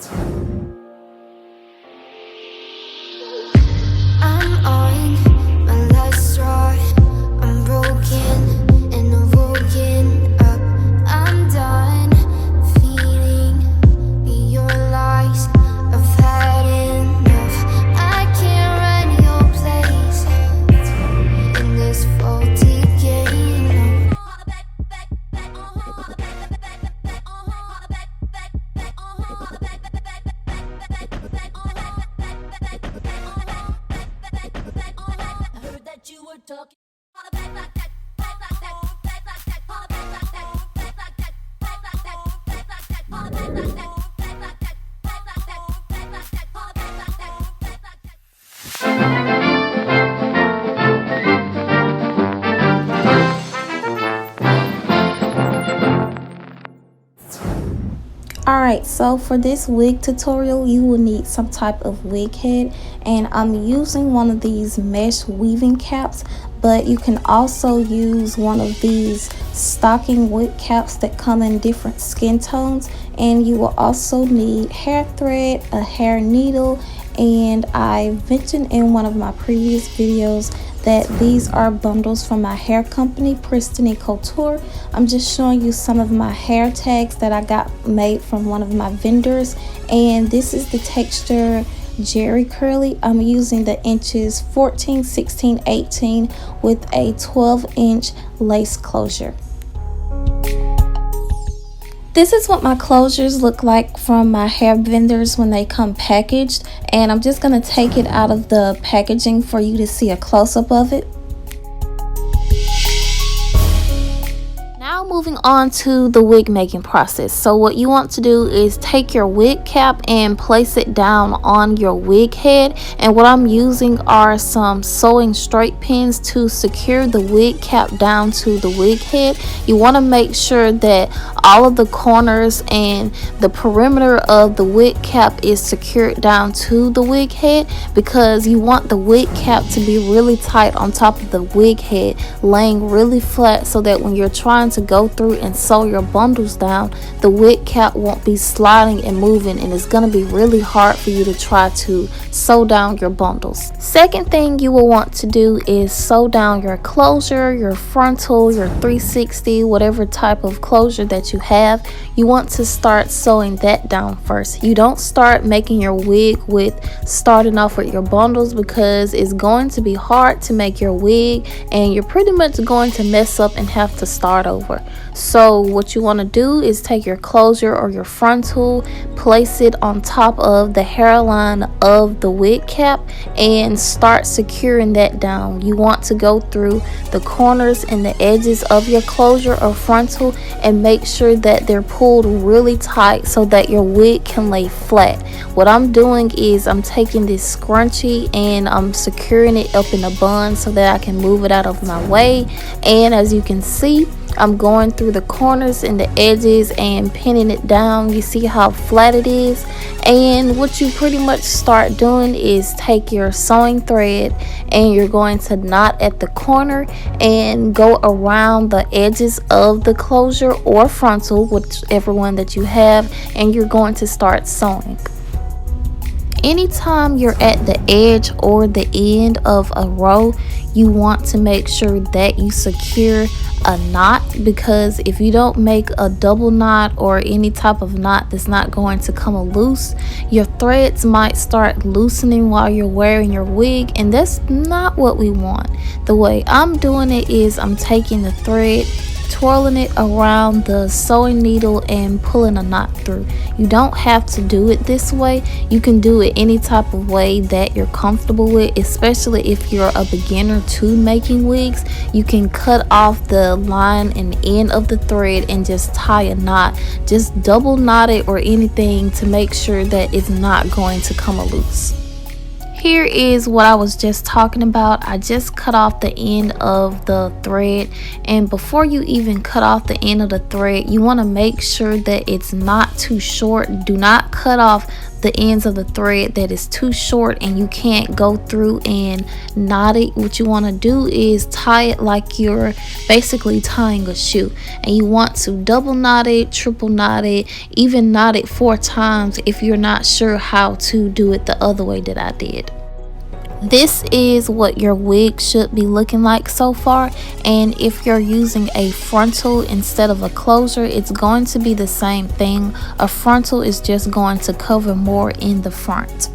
I'm on my last straw. I'm broken and I'm woken up. I'm done feeling your lies. I've had enough. I can't run your place in this faulty game. I heard that you were talking. Alright, so for this wig tutorial, you will need some type of wig head, and I'm using one of these mesh weaving caps, but you can also use one of these stocking wig caps that come in different skin tones. And you will also need hair thread, a hair needle, and I mentioned in one of my previous videos that these are bundles from my hair company, Pristiny Couture. I'm just showing you some of my hair tags that I got made from one of my vendors, and this is the texture Jerry Curly. I'm using the inches 14, 16, 18 with a 12-inch lace closure. This is what my closures look like from my hair vendors when they come packaged, and I'm just going to take it out of the packaging for you to see a close-up of it. Now moving on to the wig making process. So what you want to do is take your wig cap and place it down on your wig head, and what I'm using are some sewing straight pins to secure the wig cap down to the wig head. You want to make sure that all of the corners and the perimeter of the wig cap is secured down to the wig head, because you want the wig cap to be really tight on top of the wig head, laying really flat, so that when you're trying to go through and sew your bundles down, the wig cap won't be sliding and moving, and it's going to be really hard for you to try to sew down your bundles. Second thing you will want to do is sew down your closure, your frontal, your 360, whatever type of closure that you have. You want to start sewing that down first. You don't start making your wig with starting off with your bundles, because it's going to be hard to make your wig and you're pretty much going to mess up and have to start over. So what you want to do is take your closure or your frontal, place it on top of the hairline of the wig cap, and start securing that down. You want to go through the corners and the edges of your closure or frontal and make sure that they're pulled really tight so that your wig can lay flat. What I'm doing is I'm taking this scrunchie and I'm securing it up in a bun so that I can move it out of my way. And as you can see, I'm going through the corners and the edges and pinning it down. You see how flat it is? And what you pretty much start doing is take your sewing thread and you're going to knot at the corner and go around the edges of the closure or frontal, whichever one that you have, and you're going to start sewing. Anytime you're at the edge or the end of a row, you want to make sure that you secure a knot, because if you don't make a double knot or any type of knot that's not going to come loose, your threads might start loosening while you're wearing your wig, and that's not what we want. The way I'm doing it is I'm taking the thread, twirling it around the sewing needle and pulling a knot through. You don't have to do it this way. You can do it any type of way that you're comfortable with, especially if you're a beginner to making wigs. You can cut off the line and end of the thread and just tie a knot. Just double knot it or anything to make sure that it's not going to come loose. Here is what I was just talking about. I just cut off the end of the thread, and before you even cut off the end of the thread, you want to make sure that it's not too short. Do not cut off the ends of the thread that is too short and you can't go through and knot it, what you want to do is tie it like you're basically tying a shoe, and you want to double knot it, triple knot it, even knot it 4 times if you're not sure how to do it the other way that I did. This is what your wig should be looking like so far, and if you're using a frontal instead of a closure, it's going to be the same thing. A frontal is just going to cover more in the front.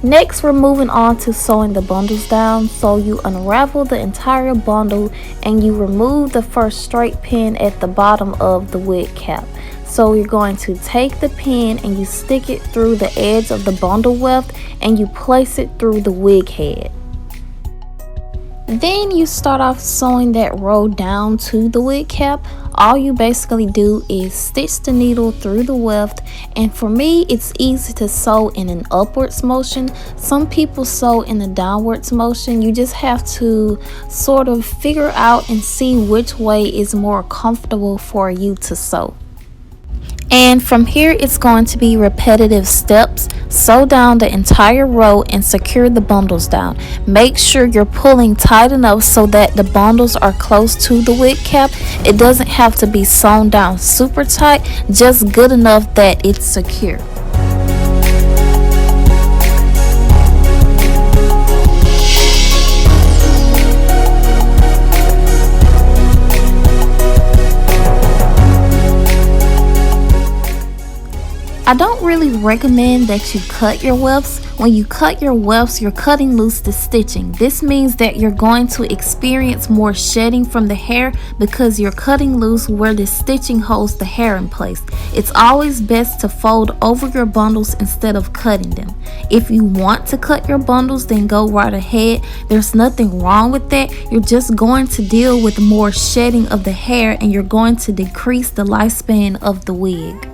Next, we're moving on to sewing the bundles down. So you unravel the entire bundle and you remove the first straight pin at the bottom of the wig cap. So you're going to take the pin and you stick it through the edge of the bundle weft and you place it through the wig head. Then you start off sewing that row down to the wig cap. All you basically do is stitch the needle through the weft, and for me it's easy to sew in an upwards motion. Some people sew in a downwards motion. You just have to sort of figure out and see which way is more comfortable for you to sew. And from here it's going to be repetitive steps. Sew down the entire row and secure the bundles down. Make sure you're pulling tight enough so that the bundles are close to the wig cap. It doesn't have to be sewn down super tight, just good enough that it's secure. I don't really recommend that you cut your wefts. When you cut your wefts, you're cutting loose the stitching. This means that you're going to experience more shedding from the hair because you're cutting loose where the stitching holds the hair in place. It's always best to fold over your bundles instead of cutting them. If you want to cut your bundles, then go right ahead. There's nothing wrong with that. You're just going to deal with more shedding of the hair and you're going to decrease the lifespan of the wig.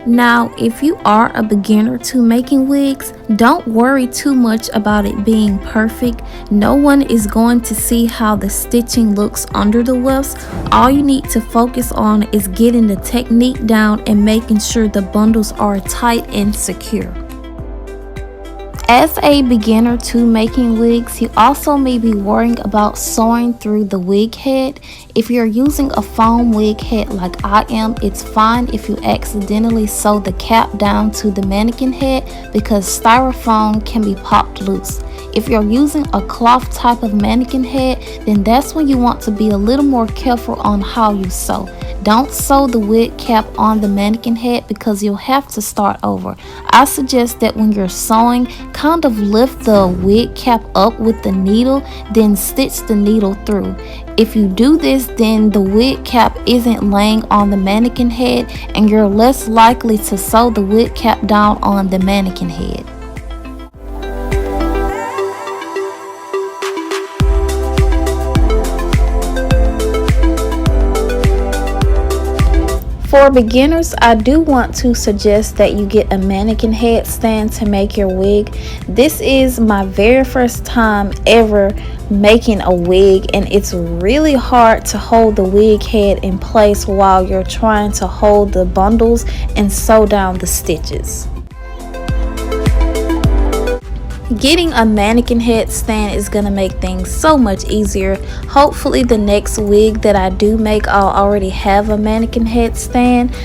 Now, if you are a beginner to making wigs, don't worry too much about it being perfect. No one is going to see how the stitching looks under the wefts. All you need to focus on is getting the technique down and making sure the bundles are tight and secure. As a beginner to making wigs, you also may be worrying about sewing through the wig head. If you're using a foam wig head like I am, it's fine if you accidentally sew the cap down to the mannequin head because styrofoam can be popped loose. If you're using a cloth type of mannequin head, then that's when you want to be a little more careful on how you sew. Don't sew the wig cap on the mannequin head because you'll have to start over. I suggest that when you're sewing, kind of lift the wig cap up with the needle, then stitch the needle through. If you do this, then the wig cap isn't laying on the mannequin head and you're less likely to sew the wig cap down on the mannequin head. For beginners, I do want to suggest that you get a mannequin head stand to make your wig. This is my very first time ever making a wig, and it's really hard to hold the wig head in place while you're trying to hold the bundles and sew down the stitches. Getting a mannequin head stand is going to make things so much easier. Hopefully the next wig that I do make, I'll already have a mannequin head stand,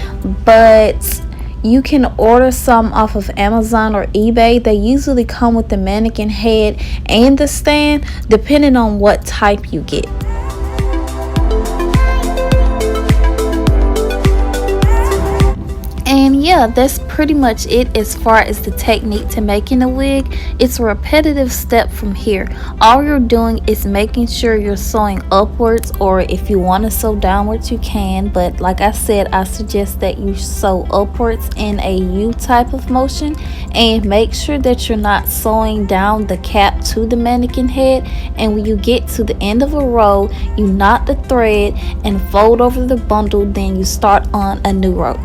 but you can order some off of Amazon or eBay. They usually come with the mannequin head and the stand depending on what type you get. And yeah, that's pretty much it as far as the technique to making a wig. It's a repetitive step from here. All you're doing is making sure you're sewing upwards, or if you want to sew downwards you can, but like I said, I suggest that you sew upwards in a U type of motion, and make sure that you're not sewing down the cap to the mannequin head. And when you get to the end of a row, you knot the thread and fold over the bundle, then you start on a new row.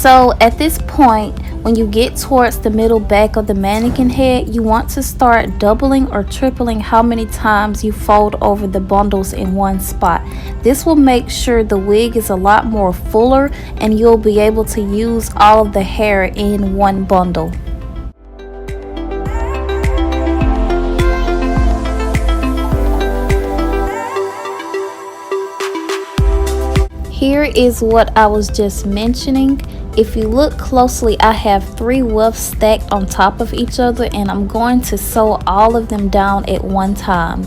So at this point, when you get towards the middle back of the mannequin head, you want to start doubling or tripling how many times you fold over the bundles in one spot. This will make sure the wig is a lot more fuller and you'll be able to use all of the hair in one bundle. Here is what I was just mentioning. If you look closely, I have 3 wefts stacked on top of each other, and I'm going to sew all of them down at one time.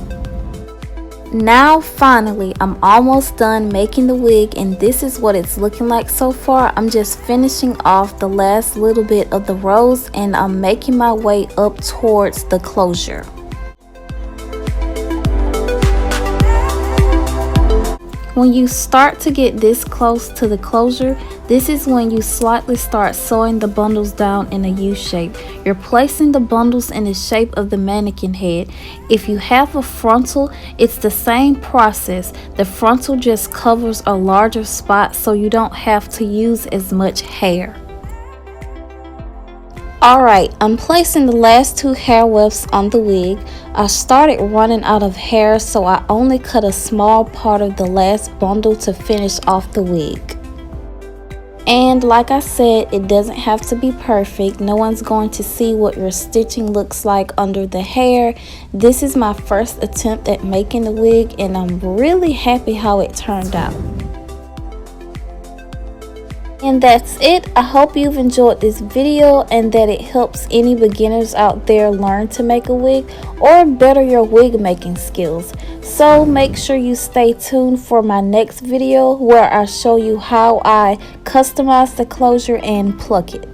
Now finally, I'm almost done making the wig, and this is what it's looking like so far. I'm just finishing off the last little bit of the rows, and I'm making my way up towards the closure. When you start to get this close to the closure, this is when you slightly start sewing the bundles down in a U shape. You're placing the bundles in the shape of the mannequin head. If you have a frontal, it's the same process. The frontal just covers a larger spot so you don't have to use as much hair. Alright, I'm placing the last 2 hair wefts on the wig. I started running out of hair, so I only cut a small part of the last bundle to finish off the wig. And like I said, it doesn't have to be perfect. No one's going to see what your stitching looks like under the hair. This is my first attempt at making the wig, and I'm really happy how it turned out. And that's it. I hope you've enjoyed this video and that it helps any beginners out there learn to make a wig or better your wig making skills. So make sure you stay tuned for my next video where I show you how I customize the closure and pluck it.